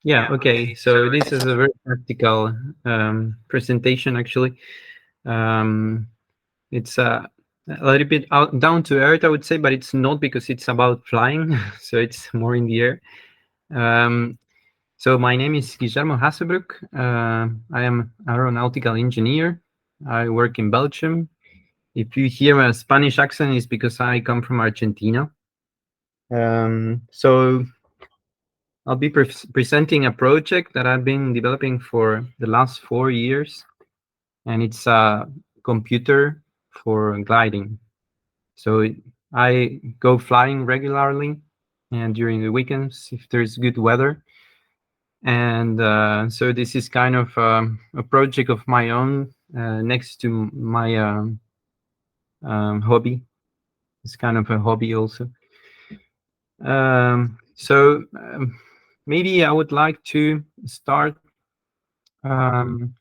Yeah, okay. So this is a very practical presentation, actually. Um, it's a little bit down to earth, I would say, but it's not, because it's about flying. So it's more in the air. Um, so my name is Guillermo Hasselbroek. I am aeronautical engineer. I work in Belgium. If you hear a Spanish accent, it's because I come from Argentina. So I'll be presenting a project that I've been developing for the last 4 years, and it's a computer for gliding. So I go flying regularly, and during the weekends if there's good weather. And so this is kind of a project of my own, next to my hobby. It's kind of a hobby also. So maybe I would like to start. Um,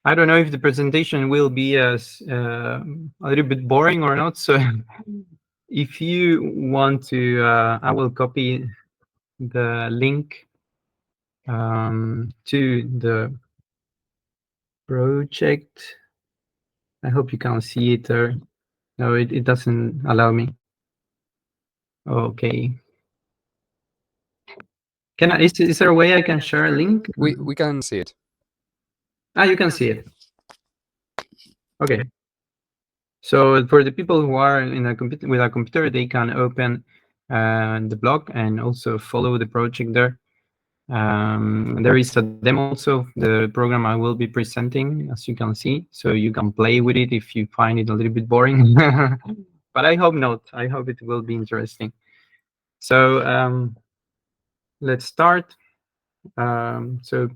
I don't know if the presentation will be as a little bit boring or not. So if you want to, I will copy the link to the project. I hope you can see it there. No, it doesn't allow me. Okay. Is there a way I can share a link? We can see it. You can see it. Okay. So for the people who are in a computer with a computer, they can open the blog and also follow the project there. There is a demo also of the program I will be presenting, as you can see, so you can play with it if you find it a little bit boring. But I hope not. I hope it will be interesting. So let's start. So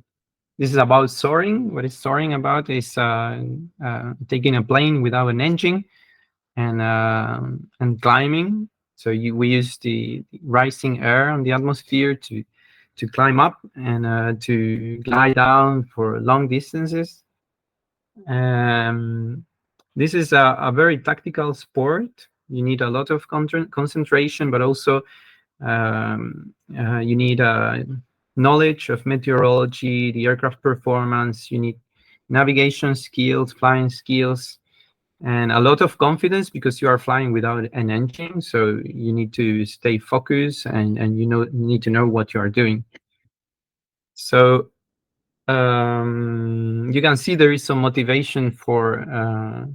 this is about soaring. What is soaring about is taking a plane without an engine and climbing. So we use the rising air on the atmosphere to climb up and to glide down for long distances. Um, this is a very tactical sport. You need a lot of concentration, but also you need knowledge of meteorology, the aircraft performance. You need navigation skills, flying skills, and a lot of confidence, because you are flying without an engine. So you need to stay focused, and need to know what you are doing. So you can see there is some motivation for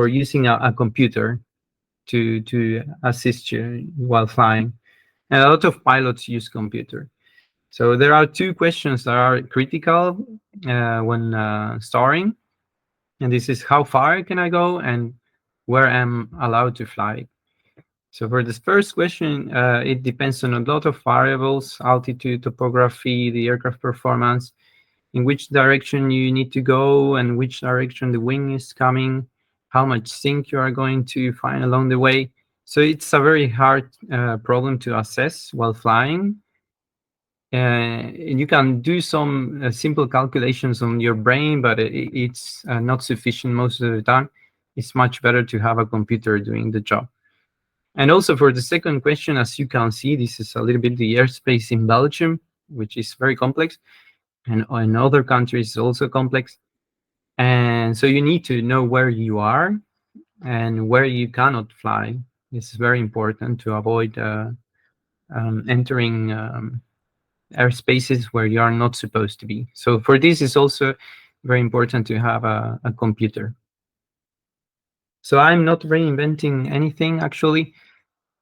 using a computer to assist you while flying, and a lot of pilots use computer. So there are two questions that are critical when soaring, and this is how far can I go and where I'm allowed to fly. So for this first question, it depends on a lot of variables: altitude, topography, the aircraft performance, in which direction you need to go and which direction the wind is coming, how much sink you are going to find along the way. So it's a very hard problem to assess while flying. And you can do some simple calculations on your brain, but it's not sufficient most of the time. It's much better to have a computer doing the job. And also for the second question, as you can see, this is a little bit the airspace in Belgium, which is very complex, and in other countries is also complex. And so you need to know where you are and where you cannot fly. This is very important to avoid entering airspaces where you are not supposed to be. So for this, it's also very important to have a computer. So I'm not reinventing anything, actually.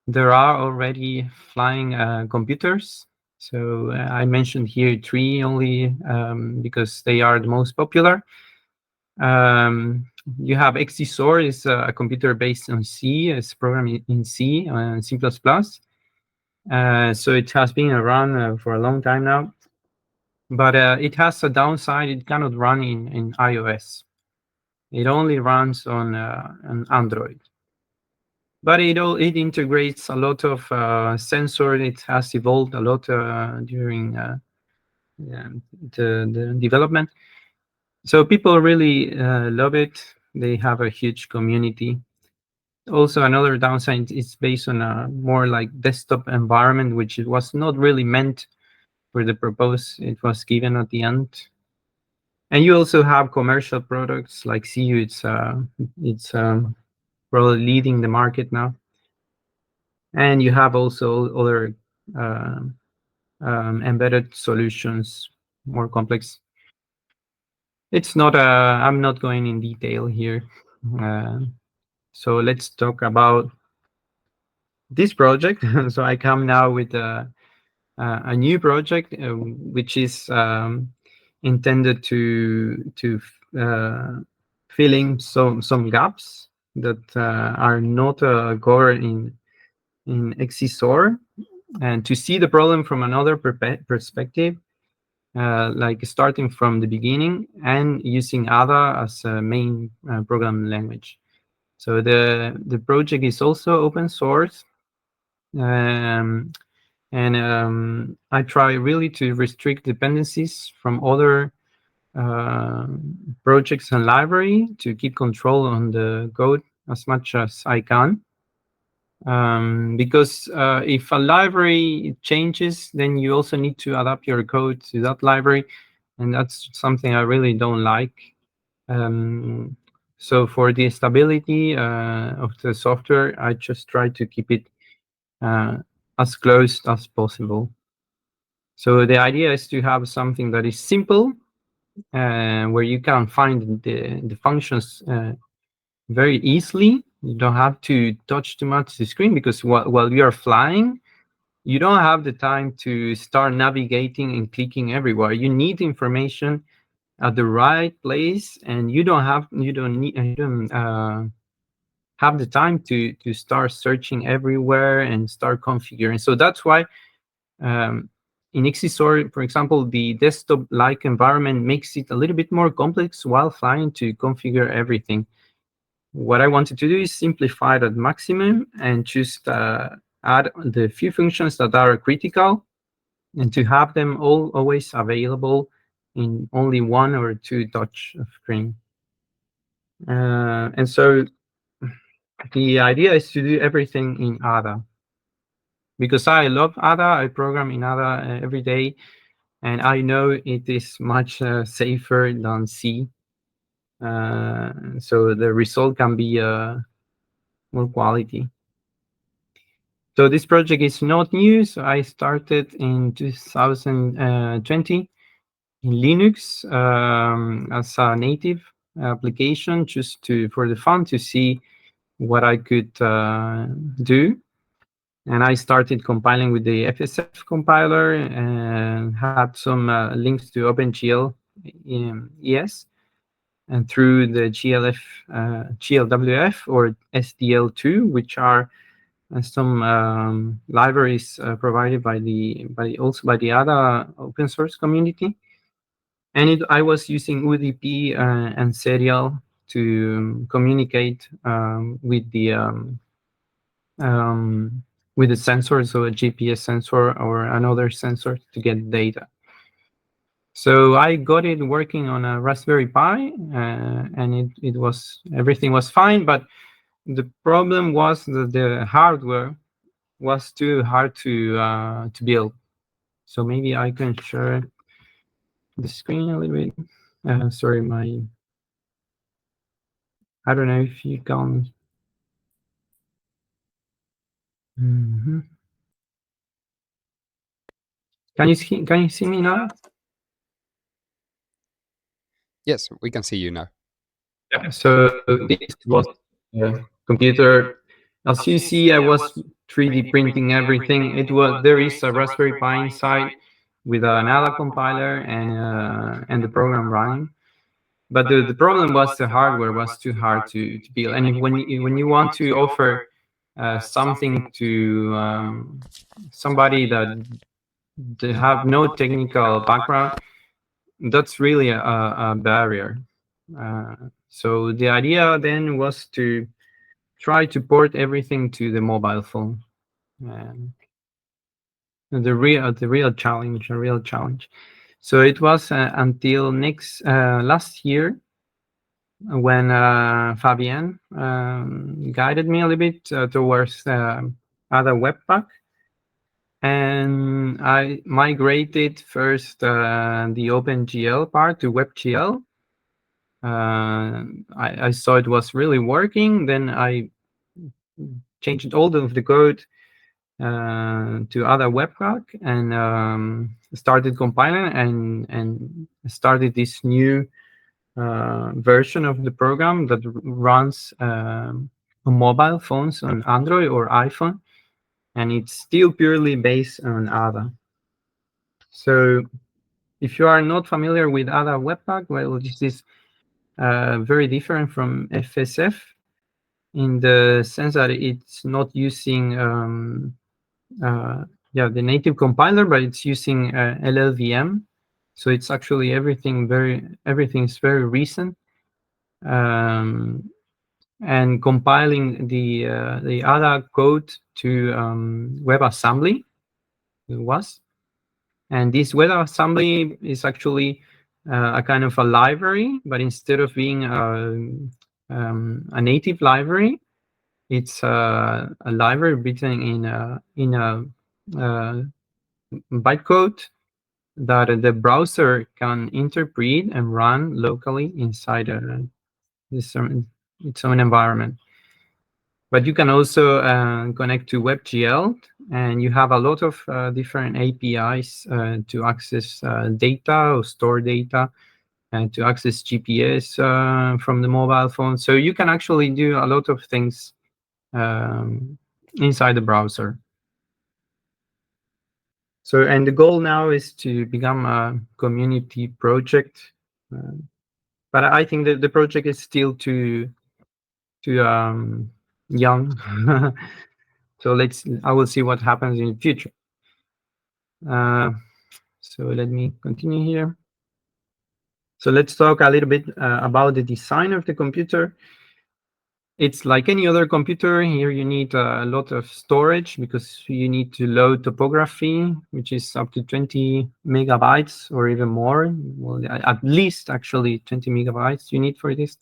There are already flying computers. So I mentioned here three only because they are the most popular. You have XDSOAR, is a computer based on C. It's programmed in C and C++. So it has been around for a long time now. But it has a downside. It cannot run in iOS. It only runs on Android. But it integrates a lot of sensors. It has evolved a lot during the development. So people really love it. They have a huge community. Also, another downside is based on a more like desktop environment, which it was not really meant for the purpose it was given at the end. And you also have commercial products like CU. It's probably leading the market now. And you have also other embedded solutions, more complex. It's not. I'm not going in detail here. So let's talk about this project. So I come now with a new project, which is intended to filling some gaps that are not covered in Exisor, and to see the problem from another perspective, like starting from the beginning and using Ada as a main programming language. So the project is also open source, um, and I try really to restrict dependencies from other projects and library to keep control on the code as much as I can. Because if a library changes, then you also need to adapt your code to that library, and that's something I really don't like. So for the stability of the software, I just try to keep it as close as possible. So the idea is to have something that is simple, where you can find the functions very easily. You don't have to touch too much the screen, because while you are flying, you don't have the time to start navigating and clicking everywhere. You need information at the right place, and you don't have the time to start searching everywhere and start configuring. So that's why in Exisor, for example, the desktop-like environment makes it a little bit more complex while flying to configure everything. What I wanted to do is simplify it at maximum and just add the few functions that are critical, and to have them always available in only one or two touch of screen. And so the idea is to do everything in Ada. Because I love Ada, I program in Ada every day, and I know it is much safer than C. So the result can be more quality. So this project is not new. So I started in 2020 in Linux as a native application, just for the fun to see what I could do. And I started compiling with the FSF compiler and had some links to OpenGL ES, and through the GLWF or SDL2, which are some libraries provided by the Ada open source community. And I was using UDP and Serial to communicate with the sensor, so a GPS sensor or another sensor, to get data. So I got it working on a Raspberry Pi, and everything was fine. But the problem was that the hardware was too hard to build. So maybe I can share the screen a little bit. Sorry, I don't know if you can. Can you see me now? Yes, we can see you now. Yeah. So this was a computer. As you see, I was 3D printing everything. There is a Raspberry Pi inside with an ADA compiler and the program running. But the problem was the hardware was too hard to build. And when you want to offer something to somebody that they have no technical background, that's really a barrier. So the idea then was to try to port everything to the mobile phone. The real challenge. So it was until last year when Fabian guided me a little bit towards AdaWebPack. And I migrated first the OpenGL part to WebGL. I saw it was really working. Then I changed all of the code to AdaWebPack and started compiling and started this new version of the program that runs on mobile phones on Android or iPhone, and it's still purely based on Ada. So if you are not familiar with AdaWebPack, well, this is very different from FSF in the sense that it's not using the native compiler, but it's using LLVM. So it's actually everything's very recent. And compiling the ADA code to WebAssembly it was. And this WebAssembly is actually a kind of a library, but instead of being a native library, it's a library written in a bytecode that the browser can interpret and run locally inside its own environment. But you can also connect to WebGL, and you have a lot of different APIs to access data or store data, and to access GPS from the mobile phone. So you can actually do a lot of things inside the browser. So, and the goal now is to become a community project. But I think that the project is still too young. So I will see what happens in the future. So let me continue here. So let's talk a little bit about the design of the computer. It's like any other computer. Here you need a lot of storage because you need to load topography, which is up to 20 megabytes or even more. Well, at least actually 20 megabytes you need for this.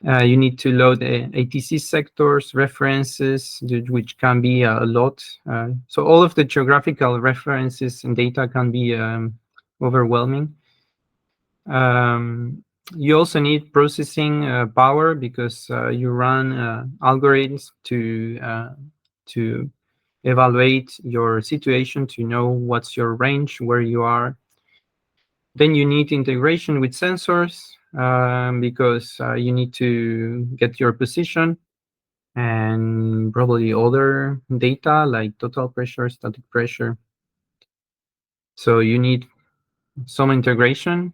You need to load ATC sectors, references, which can be a lot. So all of the geographical references and data can be overwhelming. You also need processing power because you run algorithms to evaluate your situation, to know what's your range, where you are. Then you need integration with sensors because you need to get your position and probably other data like total pressure, static pressure. So you need some integration.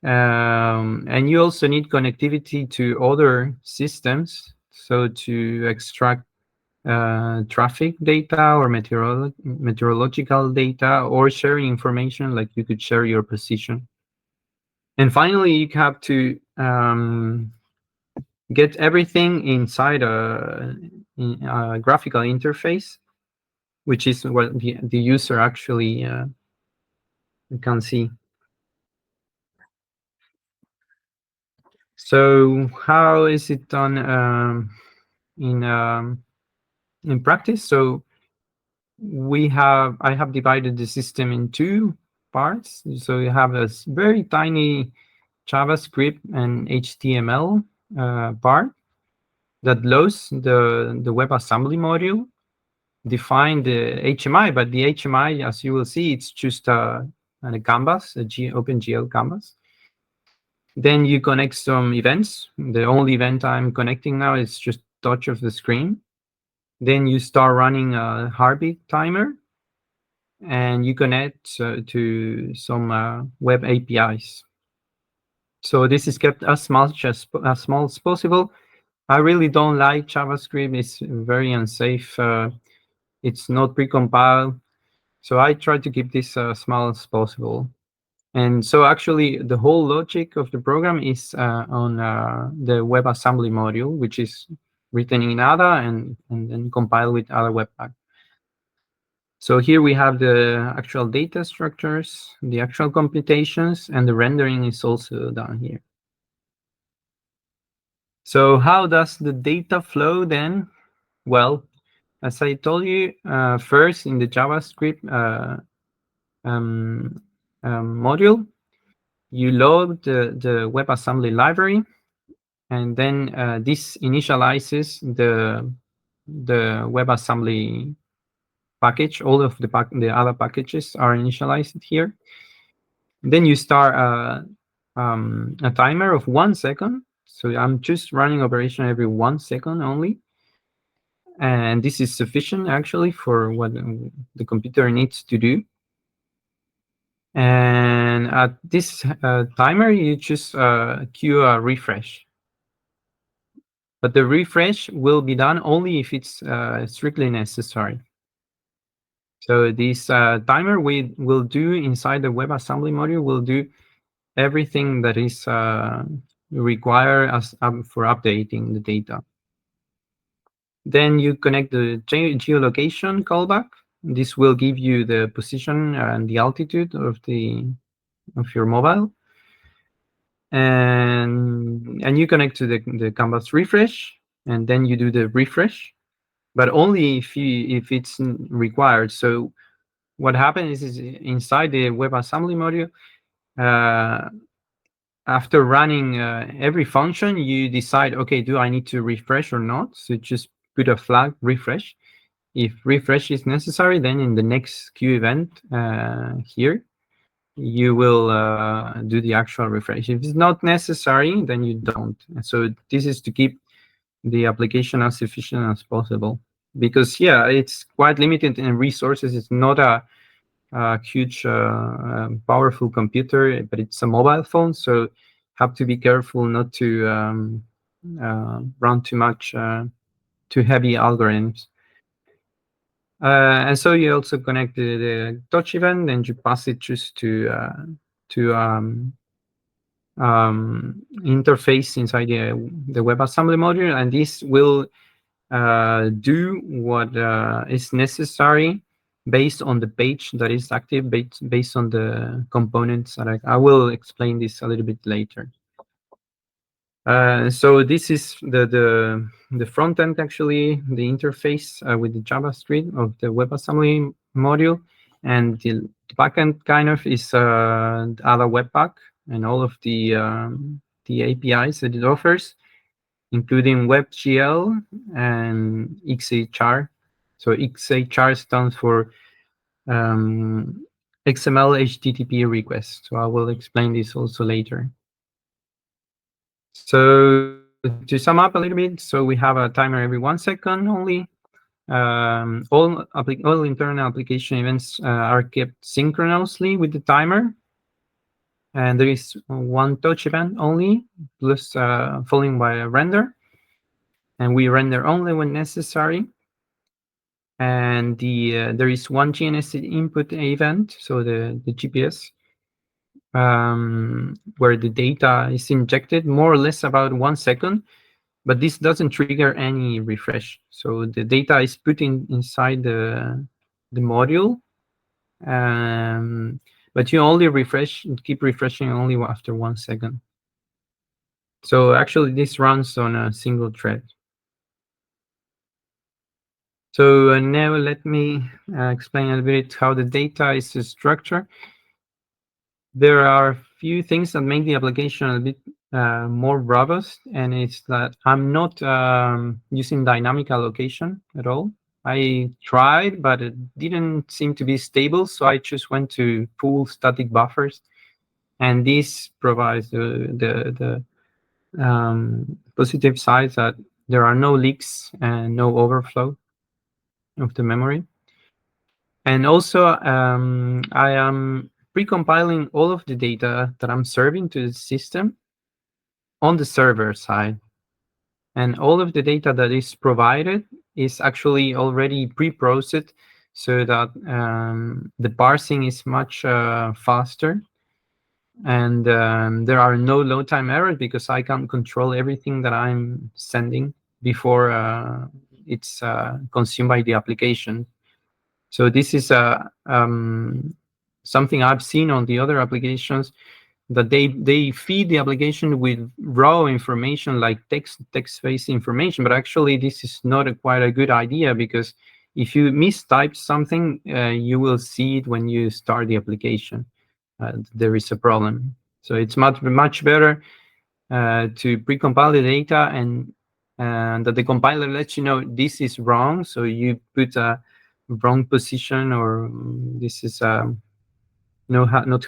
And you also need connectivity to other systems. So to extract traffic data or meteorological data, or sharing information, like you could share your position. And finally, you have to get everything inside a graphical interface, which is what the user actually can see. So how is it done in practice? So I have divided the system in two parts. So you have a very tiny JavaScript and HTML part that loads the WebAssembly module, define the HMI, but the HMI, as you will see, it's just a canvas, OpenGL canvas. Then you connect some events. The only event I'm connecting now is just touch of the screen. Then you start running a heartbeat timer, and you connect to some web APIs. So this is kept as small as possible. I really don't like JavaScript. It's very unsafe. It's not precompiled. So I try to keep this as small as possible. And so actually the whole logic of the program is on the WebAssembly module, which is written in Ada and then compiled with AdaWebPack. So here we have the actual data structures, the actual computations, and the rendering is also done here. So how does the data flow then? Well, as I told you, first in the JavaScript module, you load the WebAssembly library, and then this initializes the WebAssembly package. All of the other packages are initialized here. Then you start a timer of 1 second. So I'm just running operation every 1 second only. And this is sufficient actually for what the computer needs to do. And at this timer, you just queue a refresh. But the refresh will be done only if it's strictly necessary. So this timer we will do inside the WebAssembly module will do everything that is required as for updating the data. Then you connect the geolocation callback. This will give you the position and the altitude of your mobile. And you connect to the canvas refresh, and then you do the refresh, but only if it's required. So what happens is inside the WebAssembly module, after running every function, you decide, okay, do I need to refresh or not? So just put a flag refresh. If refresh is necessary, then in the next queue event here, you will do the actual refresh. If it's not necessary, then you don't. So this is to keep the application as efficient as possible. Because, yeah, it's quite limited in resources. It's not a huge, powerful computer, but it's a mobile phone. So have to be careful not to run too much, too heavy algorithms. And so you also connect the touch event, and you pass it just to interface inside the WebAssembly module, and this will do what is necessary based on the page that is active, based on the components that I will explain this a little bit later. So this is the front end, actually, the interface with the JavaScript of the WebAssembly module, and the backend kind of is AdaWebPack and all of the APIs that it offers, including WebGL and XHR. So XHR stands for XML HTTP request. So I will explain this also later. So to sum up a little bit, so we have a timer every 1 second only. All internal application events are kept synchronously with the timer. And there is one touch event only, plus following by a render. And we render only when necessary. And there is one GNS input event, so the GPS, where the data is injected more or less about 1 second. But this doesn't trigger any refresh. So the data is put inside the module, but you only keep refreshing only after 1 second. So actually, this runs on a single thread. So now let me explain a little bit how the data is structured. There are a few things that make the application a bit more robust, and it's that I'm not using dynamic allocation at all. I tried, but it didn't seem to be stable, so I just went to pool static buffers, and this provides the positive side that there are no leaks and no overflow of the memory. And also, I am pre-compiling all of the data that I'm serving to the system on the server side. And all of the data that is provided is actually already pre-processed, so that the parsing is much faster. And there are no load time errors because I can control everything that I'm sending before it's consumed by the application. So this is something I've seen on the other applications, that they feed the application with raw information like text-based information, but actually this is not quite a good idea, because if you mistype something, you will see it when you start the application. There is a problem. So it's much better to pre-compile the data and that the compiler lets you know this is wrong. So you put a wrong position, or this is not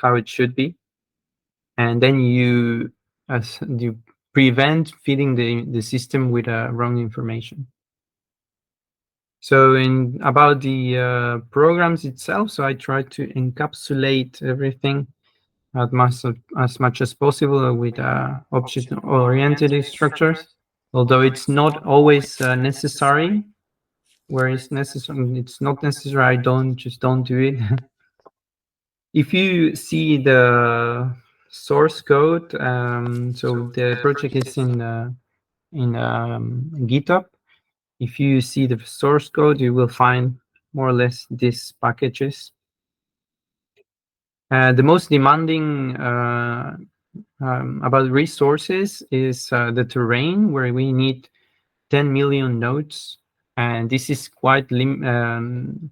how it should be, and then you prevent feeding the system with wrong information. So in about the programs itself, so I try to encapsulate everything as much as possible with object-oriented structures, although it's not always necessary. Where it's necessary, it's not necessary. I don't do it. If you see the source code, so the project is in GitHub. If you see the source code, you will find more or less these packages. The most demanding about resources is the terrain, where we need 10 million nodes, and this is quite in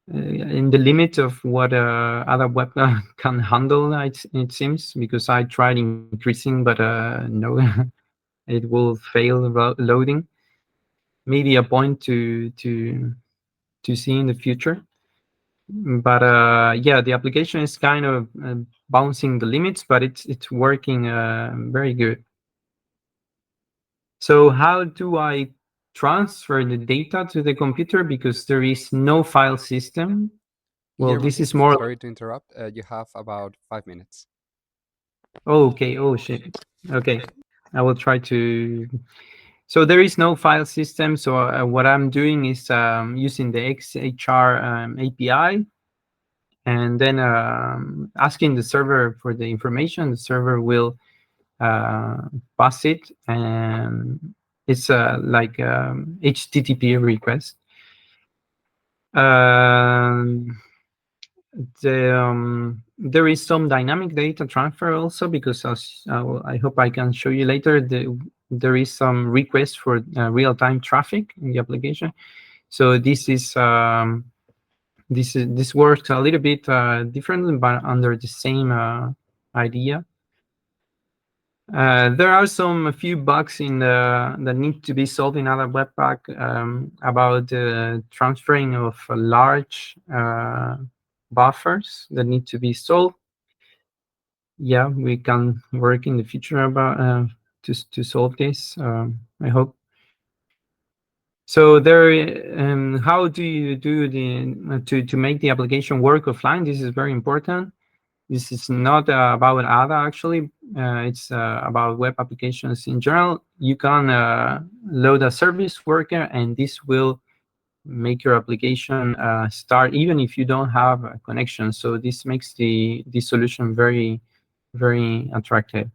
the limit of what AdaWebPack can handle, it seems, because I tried increasing, but no, it will fail loading. Maybe a point to see in the future. But yeah, the application is kind of bouncing the limits, but it's working very good. So how do I transfer the data to the computer? Because there is no file system. Well, Guillermo, this is more. sorry to interrupt. You have about 5 minutes. Oh, okay. Oh, shit. Okay. I will try to. So there is no file system. So what I'm doing is using the XHR API, and then asking the server for the information. The server will pass it, and it's like HTTP request. There is some dynamic data transfer also, because as I hope I can show you later, there is some request for real-time traffic in the application. So this works a little bit differently, but under the same idea. There are a few bugs that need to be solved in AdaWebPack about transferring of large buffers that need to be solved. Yeah, we can work in the future about to solve this. I hope. So how do you do to make the application work offline? This is very important. This is not about Ada actually. It's about web applications in general. You can load a service worker, and this will make your application start even if you don't have a connection. So this makes the solution very, very attractive.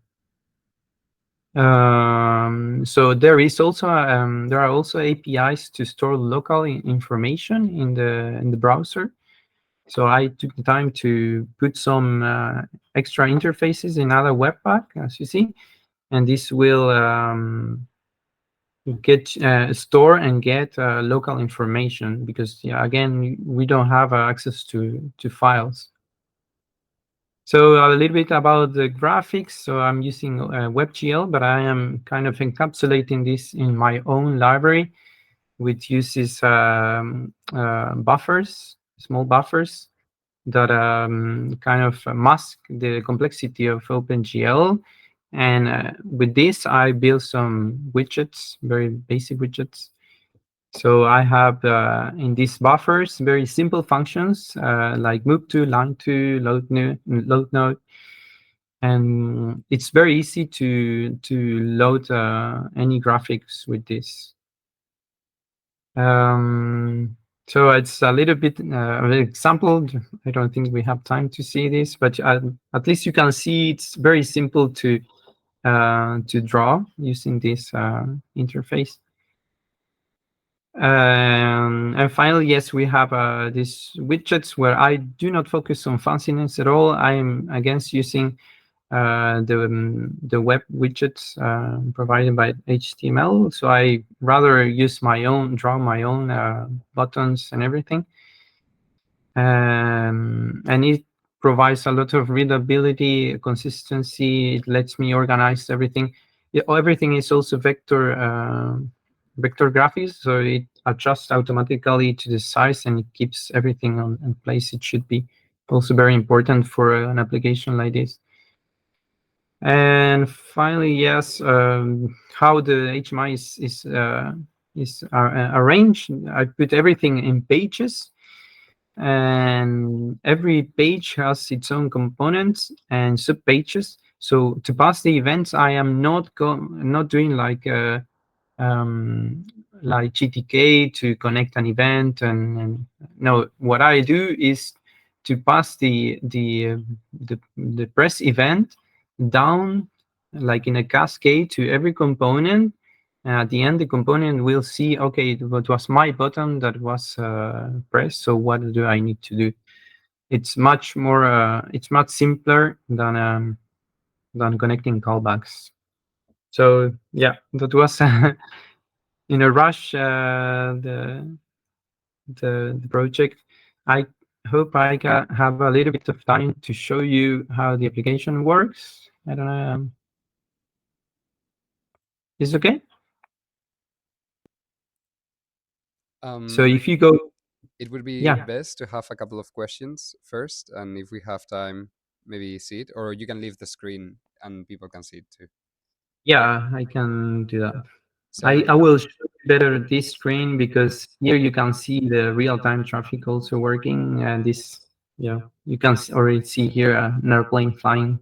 So there are also APIs to store local information in the browser. So I took the time to put some extra interfaces in AdaWebPack, as you see, and this will get store and get local information, because again, we don't have access to files. So a little bit about the graphics. So I'm using WebGL, but I am kind of encapsulating this in my own library, which uses buffers, small buffers, that kind of mask the complexity of OpenGL. And with this, I built some widgets, very basic widgets. So I have in these buffers very simple functions like move to, line to, load node, and it's very easy to load any graphics with this. So it's a little bit an example. I don't think we have time to see this, but at least you can see it's very simple to draw using this interface. And finally, yes, we have these widgets where I do not focus on fanciness at all. I am against using the web widgets provided by HTML. So I rather use draw my own buttons and everything. And it provides a lot of readability, consistency. It lets me organize everything. Everything is also vector graphics, so it adjusts automatically to the size and it keeps everything in place it should be. Also very important for an application like this. And finally, yes, how the HMI is arranged. I put everything in pages, and every page has its own components and sub pages. So to pass the events, I am not doing um, like GTK to connect an event, and no, what I do is to pass the press event down like in a cascade to every component. At the end, the component will see, okay, it was my button that was pressed, so what do I need to do? It's much more, it's much simpler than connecting callbacks. So yeah, that was in a rush, the project. I hope I can have a little bit of time to show you how the application works. I don't know. Is it okay? So Um, if you go, it would be yeah, best to have a couple of questions first, and if we have time, maybe see it, or you can leave the screen and people can see it too. yeah, I can do that. So I will show you better this screen because here you can see the real-time traffic also working. And this, yeah, you can already see here an airplane flying.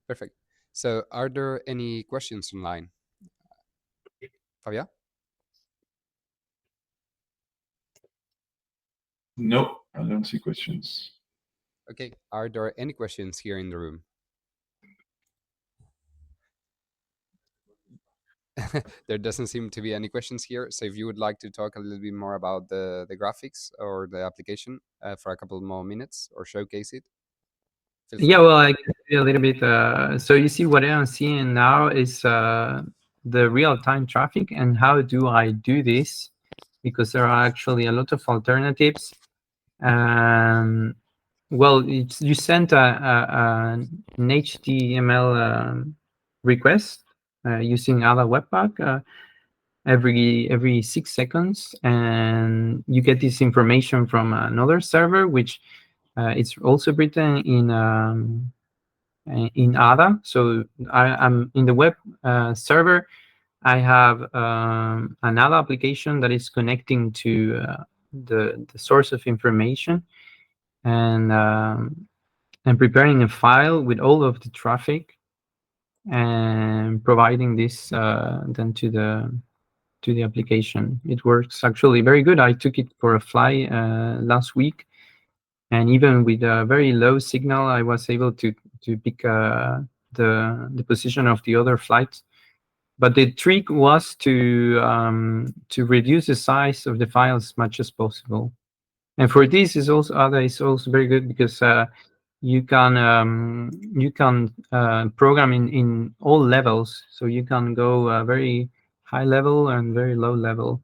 perfect. So are there any questions online, Fabia? No, I don't see questions. Okay. Are there any questions here in the room? There doesn't seem to be any questions here. So if you would like to talk a little bit more about the graphics or the application for a couple more minutes or showcase it, feel Yeah, free. well, I can see a little bit. So you see what I'm seeing now is the real-time traffic, and how do I do this? Because there are actually a lot of alternatives. Um, well, you sent an HTML request using AdaWebPack every 6 seconds, and you get this information from another server, which it's also written in Ada. So I'm in the web server. I have an Ada application that is connecting to the source of information, and preparing a file with all of the traffic and providing this then to the application. It works actually very good. I took it for a fly last week, and even with a very low signal, I was able to pick the position of the other flights. But the trick was to reduce the size of the file as much as possible. And for this is also Ada is also very good because you can program in all levels, so you can go very high level and very low level.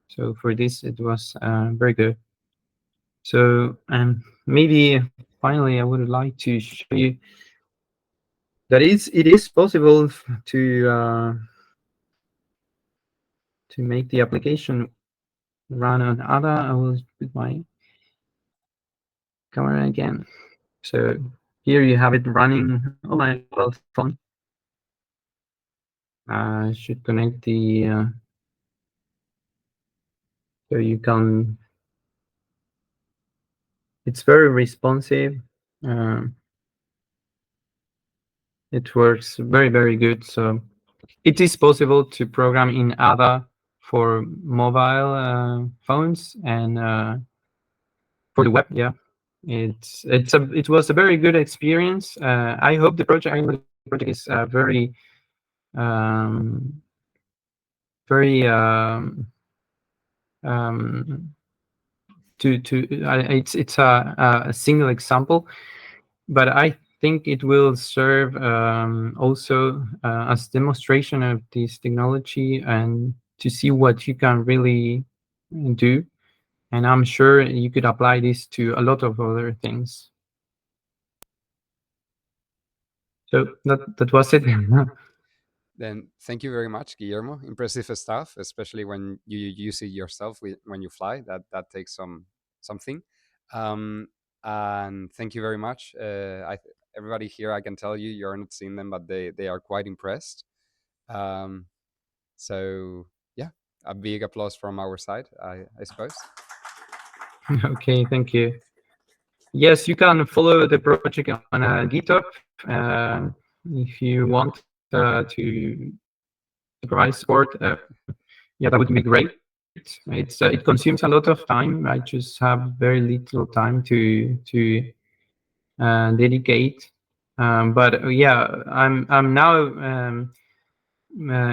So for this, it was very good. So maybe finally, I would like to show you that it is possible to make the application run on Ada. I will put my camera again. So here you have it running on my mobile phone. I should connect the so you can. It's very responsive. Um, it works very good. So it is possible to program in Ada for mobile phones and for the web. Yeah, it was a very good experience. I hope the project is um, very um, to it's a single example, but I think it will serve also as demonstration of this technology and to see what you can really do. And I'm sure you could apply this to a lot of other things. So that was it. Then thank you very much, Guillermo. Impressive stuff, especially when you use it yourself when you fly. That takes something. And thank you very much. Everybody here, I can tell you, you're not seeing them, but they are quite impressed. So yeah, a big applause from our side, I suppose. Okay, thank you. Yes, you can follow the project on GitHub if you want to provide support. Yeah, that would be great. It consumes a lot of time. I just have very little time to dedicate. But yeah, I'm now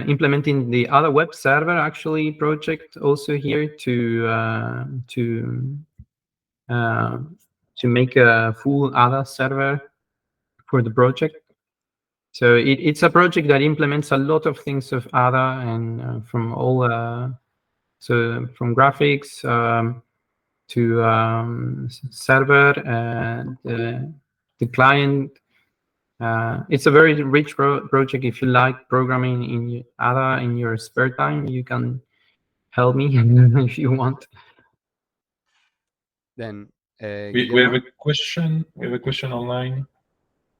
implementing the AdaWeb server actually project also here to make a full Ada server for the project. So it's a project that implements a lot of things of Ada and from all so from graphics to server and the client. It's a very rich project. If you like programming in Ada in your spare time, you can help me if you want. Then We have a question. We have a question online.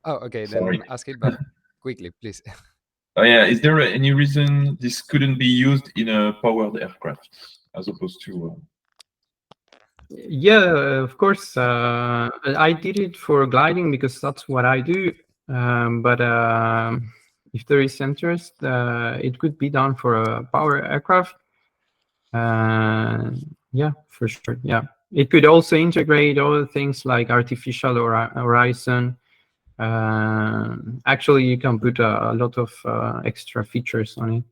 Oh, okay. Sorry. Then ask it, but quickly, please. Oh yeah, is there any reason this couldn't be used in a powered aircraft as opposed to? Yeah, of course. I did it for gliding because that's what I do. But if there is interest, it could be done for a power aircraft. Yeah, for sure. Yeah, it could also integrate other things like artificial horizon. Actually, you can put a lot of extra features on it.